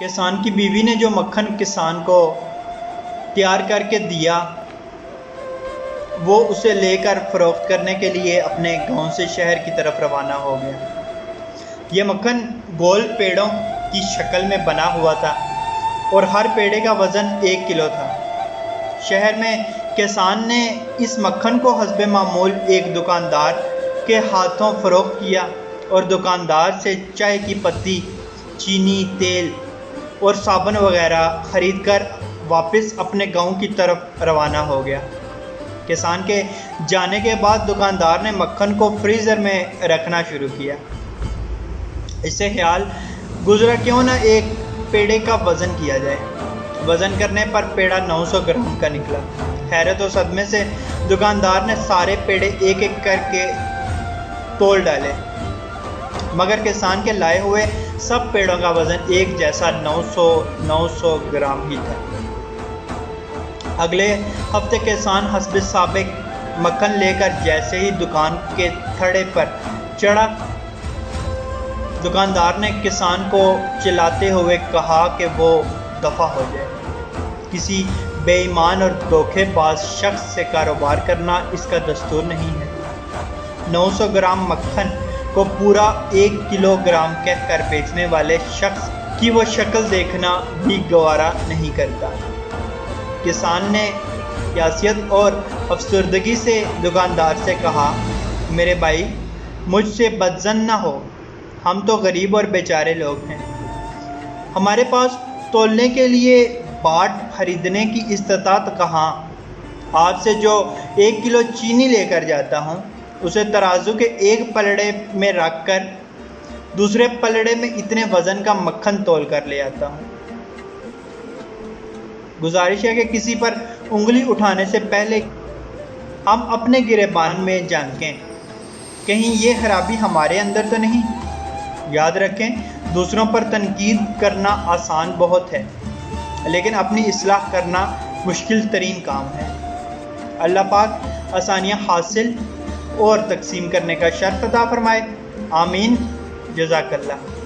کسان کی بیوی نے جو مکھن کسان کو تیار کر کے دیا وہ اسے لے کر فروخت کرنے کے لیے اپنے گاؤں سے شہر کی طرف روانہ ہو گیا۔ یہ مکھن گول پیڑوں کی شکل میں بنا ہوا تھا اور ہر پیڑے کا وزن 1 کلو تھا۔ شہر میں کسان نے اس مکھن کو حسب معمول ایک دکاندار کے ہاتھوں فروخت کیا اور دکاندار سے چائے کی پتی، چینی، تیل اور صابن وغیرہ خرید کر واپس اپنے گاؤں کی طرف روانہ ہو گیا۔ کسان کے جانے کے بعد دکاندار نے مکھن کو فریزر میں رکھنا شروع کیا۔ اس سے خیال گزرا کیوں نہ ایک پیڑے کا وزن کیا جائے۔ وزن کرنے پر پیڑا 900 گرام کا نکلا۔ حیرت و صدمے سے دکاندار نے سارے پیڑے ایک ایک کر کے تول ڈالے، مگر کسان کے لائے ہوئے سب پیڑوں کا وزن ایک جیسا 900 گرام ہی تھا۔ اگلے ہفتے کسان حسب سابق مکھن لے کر جیسے ہی دکان کے تھڑے پر چڑھا، دکاندار نے کسان کو چلاتے ہوئے کہا کہ وہ دفع ہو جائے۔ کسی بے ایمان اور دھوکے باز شخص سے کاروبار کرنا اس کا دستور نہیں ہے۔ 900 گرام مکھن کو پورا 1 کلو گرام کہہ کر بیچنے والے شخص کی وہ شکل دیکھنا بھی گوارا نہیں کرتا۔ کسان نے یاسیت اور افسردگی سے دکاندار سے کہا، میرے بھائی، مجھ سے بدظن نہ ہو، ہم تو غریب اور بیچارے لوگ ہیں، ہمارے پاس تولنے کے لیے باٹ خریدنے کی استطاعت کہاں۔ آپ سے جو 1 کلو چینی لے کر جاتا ہوں اسے ترازو کے ایک پلڑے میں رکھ کر دوسرے پلڑے میں اتنے وزن کا مکھن تول کر لے آتا ہوں۔ گزارش ہے کہ کسی پر انگلی اٹھانے سے پہلے ہم اپنے گریبان میں جھانکیں، کہیں یہ خرابی ہمارے اندر تو نہیں۔ یاد رکھیں، دوسروں پر تنقید کرنا آسان بہت ہے، لیکن اپنی اصلاح کرنا مشکل ترین کام ہے۔ اللہ پاک آسانیاں حاصل اور تقسیم کرنے کا شرف عطا فرمائے، آمین۔ جزاک اللہ۔